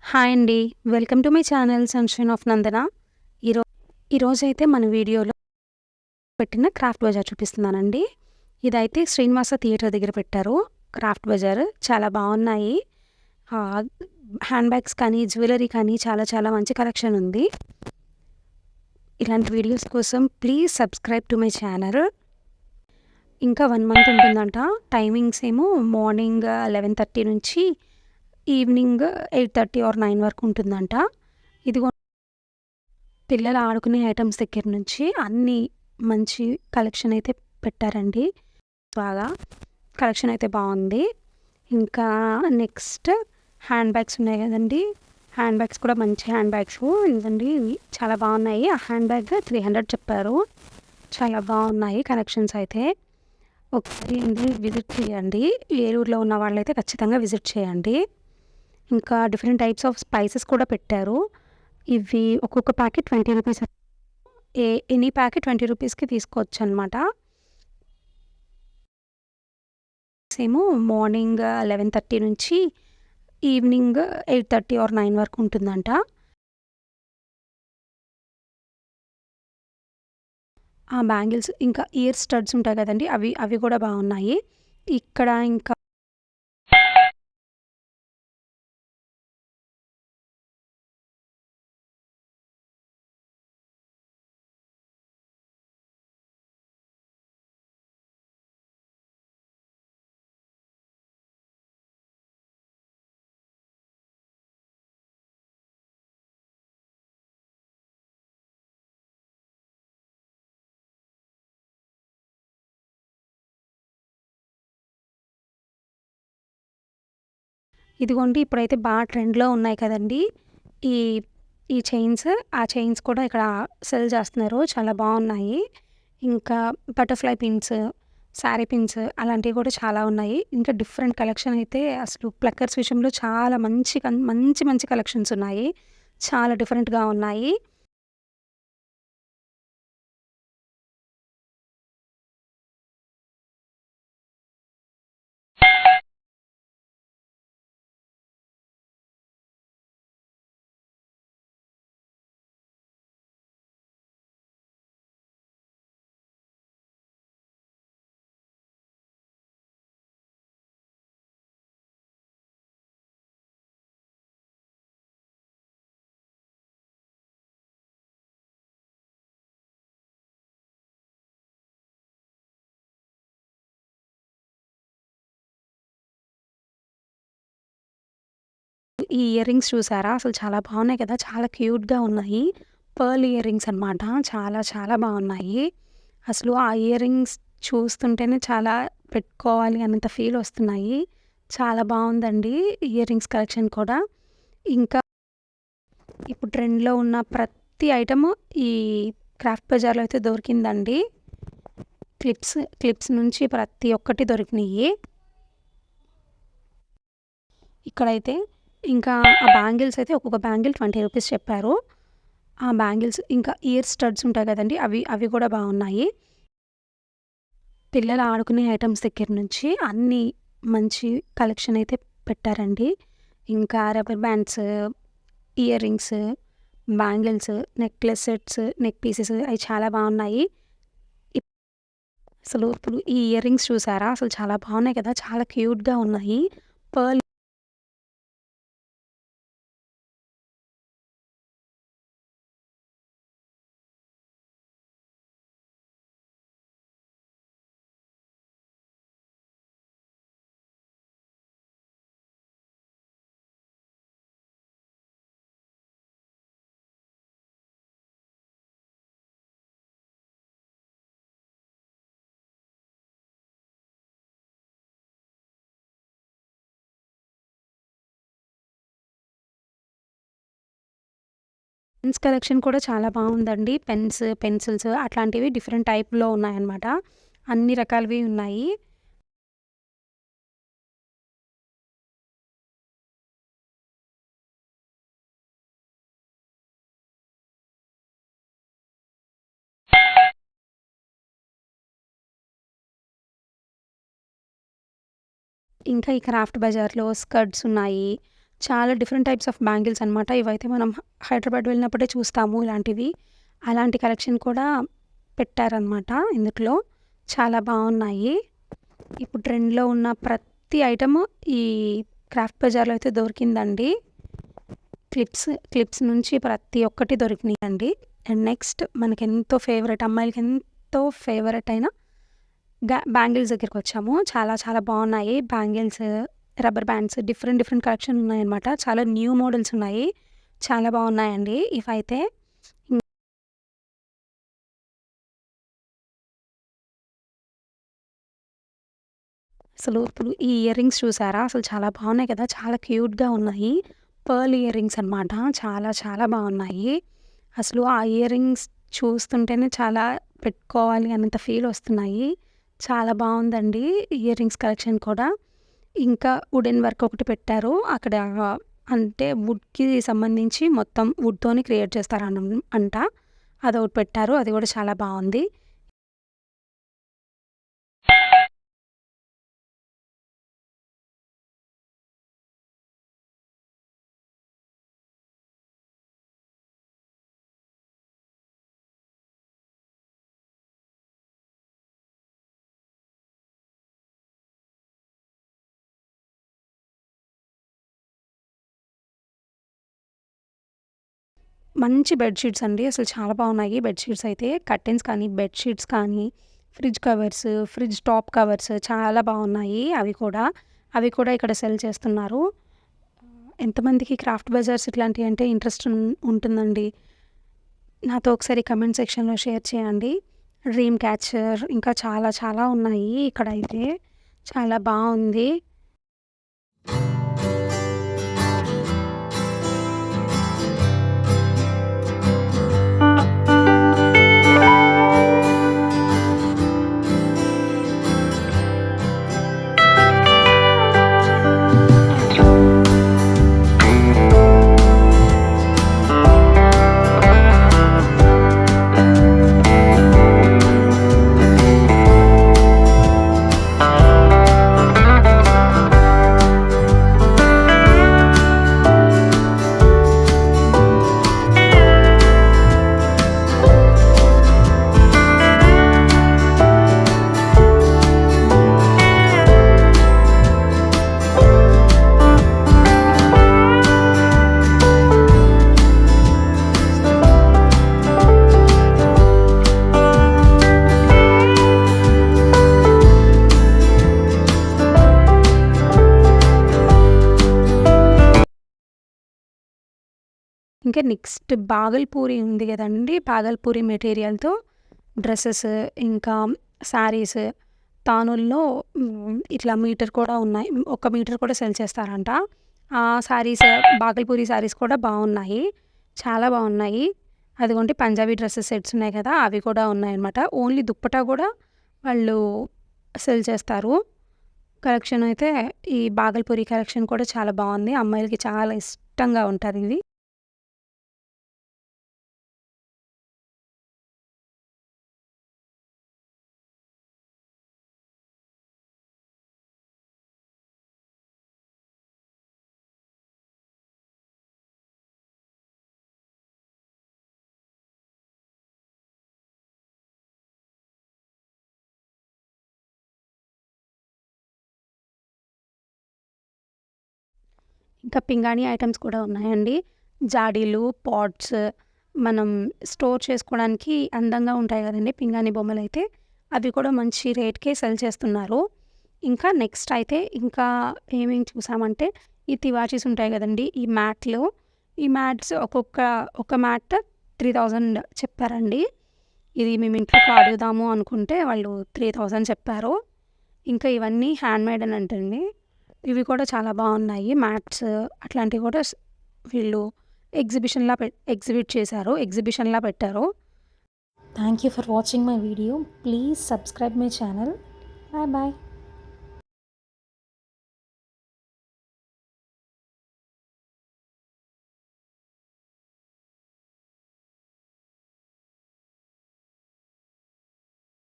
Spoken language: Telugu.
హాయ్ అండి. Welcome to my channel sunshine of Nandana. ఈరో ఈరోజైతే మన వీడియోలో పెట్టిన క్రాఫ్ట్ బజార్ చూపిస్తున్నానండి. ఇదైతే శ్రీనివాస థియేటర్ దగ్గర పెట్టారు. క్రాఫ్ట్ బజార్ చాలా బాగున్నాయి. ఆహ్, హ్యాండ్ బ్యాగ్స్ కానీ, జ్యువెలరీ కానీ చాలా చాలా మంచి కలెక్షన్ ఉంది. ఇలాంటి వీడియోస్ కోసం please subscribe to my channel. ఇంకా 1 మంత్ ఉంటుందంట. టైమింగ్స్ ఏమో మార్నింగ్ 11:30 నుంచి ఈవినింగ్ 8:30 ఆర్ 9 వరకు ఉంటుందంట. ఇదిగో పిల్లలు ఆడుకునే ఐటెమ్స్ దగ్గర నుంచి అన్నీ మంచి కలెక్షన్ అయితే పెట్టారండి. బాగా కలెక్షన్ అయితే బాగుంది. ఇంకా నెక్స్ట్ హ్యాండ్ బ్యాగ్స్ ఉన్నాయి కదండి. హ్యాండ్ బ్యాగ్స్ కూడా మంచి హ్యాండ్ బ్యాగ్స్ ఇదండి. చాలా బాగున్నాయి. ఆ హ్యాండ్ బ్యాగ్ 300 చెప్పారు. చాలా బాగున్నాయి కలెక్షన్స్ అయితే. ఒకసారి విజిట్ చేయండి. ఏలూరులో ఉన్న వాళ్ళైతే ఖచ్చితంగా విజిట్ చేయండి. ఇంకా డిఫరెంట్ టైప్స్ ఆఫ్ స్పైసెస్ కూడా పెట్టారు. ఇవి ఒక్కొక్క ప్యాకెట్ 20 రూపీస్. ఎనీ ప్యాకెట్ 20 రూపీస్కి తీసుకోవచ్చు అనమాట. సేమ్ మార్నింగ్ 11:30 నుంచి ఈవినింగ్ 8:30 ఆర్ 9 వరకు ఉంటుందంట. ఆ బ్యాంగిల్స్ ఇంకా ఇయర్ స్టడ్స్ ఉంటాయి కదండి, అవి అవి కూడా బాగున్నాయి. ఇక్కడ ఇంకా ఇదిగోండి ఇప్పుడైతే బాగా ట్రెండ్‌లో ఉన్నాయి కదండీ! ఈ ఈ చైన్స్, ఆ చైన్స్ కూడా ఇక్కడ సెల్ చేస్తున్నారు. చాలా బాగున్నాయి. ఇంకా బటర్‌ఫ్లై పిన్స్, శారీ పిన్స్ అలాంటివి కూడా చాలా ఉన్నాయి. ఇంకా డిఫరెంట్ కలెక్షన్ అయితే అసలు ప్లక్కర్స్ విషయంలో చాలా మంచి మంచి కలెక్షన్స్ ఉన్నాయి. చాలా డిఫరెంట్‌గా ఉన్నాయి. ఈ ఇయర్ రింగ్స్ చూసారా? అసలు చాలా బాగున్నాయి కదా! చాలా క్యూట్‌గా ఉన్నాయి. పర్ల్ ఇయర్ రింగ్స్ అనమాట. చాలా చాలా బాగున్నాయి. అసలు ఆ ఇయర్ రింగ్స్ చూస్తుంటేనే చాలా పెట్టుకోవాలి అన్నంత ఫీల్ వస్తున్నాయి. చాలా బాగుందండి ఇయర్ రింగ్స్ కలెక్షన్ కూడా. ఇంకా ఇప్పుడు ట్రెండ్‌లో ఉన్న ప్రతి ఐటెము ఈ క్రాఫ్ట్ బజార్‌లో అయితే దొరికిందండి. క్లిప్స్ నుంచి ప్రతి ఒక్కటి దొరికినియి. ఇక్కడైతే ఇంకా ఆ బ్యాంగిల్స్ అయితే ఒక్కొక్క బ్యాంగిల్ 20 రూపీస్ చెప్పారు. ఆ బ్యాంగిల్స్ ఇంకా ఇయర్ స్టడ్స్ ఉంటాయి కదండీ, అవి అవి కూడా బాగున్నాయి. పిల్లలు ఆడుకునే ఐటెమ్స్ దగ్గర నుంచి అన్నీ మంచి కలెక్షన్ అయితే పెట్టారండి. ఇంకా rubber bands, ear rings, bangles, necklace sets, neck pieces అవి చాలా బాగున్నాయి. ఇప్ అసలు ఇప్పుడు ఈ ఇయర్ రింగ్స్ చూసారా? అసలు చాలా బాగున్నాయి కదా! చాలా క్యూట్‌గా ఉన్నాయి. పర్ల్ పెన్స్ కలెక్షన్ కూడా చాలా బాగుందండి. పెన్స్, పెన్సిల్స్ అట్లాంటివి డిఫరెంట్ టైప్‌లో ఉన్నాయన్నమాట. అన్ని రకాలవి ఉన్నాయి. ఇంకా ఈ క్రాఫ్ట్ బజార్‌లో స్కర్ట్స్ ఉన్నాయి. చాలా డిఫరెంట్ టైప్స్ ఆఫ్ బ్యాంగిల్స్ అనమాట. ఇవైతే మనం హైదరాబాద్ వెళ్ళినప్పుడే చూస్తాము ఇలాంటివి. అలాంటి కలెక్షన్ కూడా పెట్టారనమాట ఇందులో. చాలా బాగున్నాయి. ఇప్పుడు ట్రెండ్‌లో ఉన్న ప్రతి ఐటెము ఈ క్రాఫ్ట్ బజార్‌లో అయితే దొరికిందండి. క్లిప్స్ నుంచి ప్రతి ఒక్కటి దొరికినాయండి. అండ్ నెక్స్ట్ మనకెంతో ఫేవరెట్, అమ్మాయిలకి ఎంతో ఫేవరెట్ అయిన బ్యాంగిల్స్ దగ్గరికొచ్చాము. చాలా చాలా బాగున్నాయి. Bangles, rubber bands, different collection ఉన్నాయన్నమాట. చాలా న్యూ మోడల్స్ ఉన్నాయి. చాలా బాగున్నాయండి ఇవైతే. అసలు ఇప్పుడు ఈ ఇయర్ రింగ్స్ చూసారా? అసలు చాలా బాగున్నాయి కదా! చాలా క్యూట్‌గా ఉన్నాయి. పర్ల్ ఇయర్ రింగ్స్ అనమాట. చాలా చాలా బాగున్నాయి. అసలు ఆ ఇయర్ రింగ్స్ చూస్తుంటేనే చాలా పెట్టుకోవాలి అన్నంత ఫీల్ వస్తున్నాయి. చాలా బాగుందండి ఇయర్ రింగ్స్ కలెక్షన్ కూడా. ఇంకా వుడెన్ వర్క్ ఒకటి పెట్టారు. అక్కడ అంటే వుడ్‌కి సంబంధించి మొత్తం వుడ్‌తోని క్రియేట్ చేస్తారంట. అదొకటి పెట్టారు. అది కూడా చాలా బాగుంది. మంచి బెడ్ షీట్స్ అండి. అసలు చాలా బాగున్నాయి బెడ్ షీట్స్ అయితే. కర్టెన్స్ కానీ, బెడ్ షీట్స్ కానీ, fridge covers, fridge top covers చాలా బాగున్నాయి అవి కూడా ఇక్కడ సెల్ చేస్తున్నారు. ఎంతమందికి క్రాఫ్ట్ బజార్స్ ఇట్లాంటివి అంటే ఇంట్రెస్ట్ ఉంటుందండి? నాతో ఒకసారి కమెంట్ సెక్షన్‌లో షేర్ చేయండి. డ్రీమ్ క్యాచర్ ఇంకా చాలా చాలా ఉన్నాయి ఇక్కడైతే. చాలా బాగుంది. ఇంకా నెక్స్ట్ బాగల్పూరి ఉంది కదండీ! బాగల్పూరి మెటీరియల్‌తో డ్రెసెస్, ఇంకా శారీస్, తానుల్లో ఇట్లా మీటర్ కూడా ఉన్నాయి. ఒక మీటర్ కూడా సెల్ చేస్తారంట. ఆ శారీస్, బాగల్పూరి శారీస్ కూడా బాగున్నాయి. చాలా బాగున్నాయి. అదిగోండి పంజాబీ డ్రెసెస్ సెట్స్ ఉన్నాయి కదా! అవి కూడా ఉన్నాయన్నమాట. ఓన్లీ దుప్పటా కూడా వాళ్ళు సెల్ చేస్తారు. కలెక్షన్ అయితే ఈ బాగల్పూరి కలెక్షన్ కూడా చాలా బాగుంది. అమ్మాయిలకి చాలా ఇష్టంగా ఉంటారివి. ఇంకా పింగాణీ ఐటెమ్స్ కూడా ఉన్నాయండి. జాడీలు, పాట్స్, మనం స్టోర్ చేసుకోవడానికి అందంగా ఉంటాయి కదండీ పింగాణీ బొమ్మలైతే. అవి కూడా మంచి రేట్‌కే సెల్ చేస్తున్నారు. ఇంకా నెక్స్ట్ అయితే ఇంకా ఏమేమి చూసామంటే ఈ తివాచీస్ ఉంటాయి కదండీ! ఈ మ్యాట్స్ ఒక మ్యాట్ 3000 చెప్పారండి. ఇది మేము ఇంట్లోకి అడుగుదాము అనుకుంటే వాళ్ళు 3000 చెప్పారు. ఇంకా ఇవన్నీ హ్యాండ్‌మేడ్ అని అంటండి. ఇవి కూడా చాలా బాగున్నాయి. మ్యాట్స్ అట్లాంటివి కూడా వీళ్ళు ఎగ్జిబిషన్‌లా పెట్టారు. Thank you for watching my video. Please subscribe my channel. Bye bye.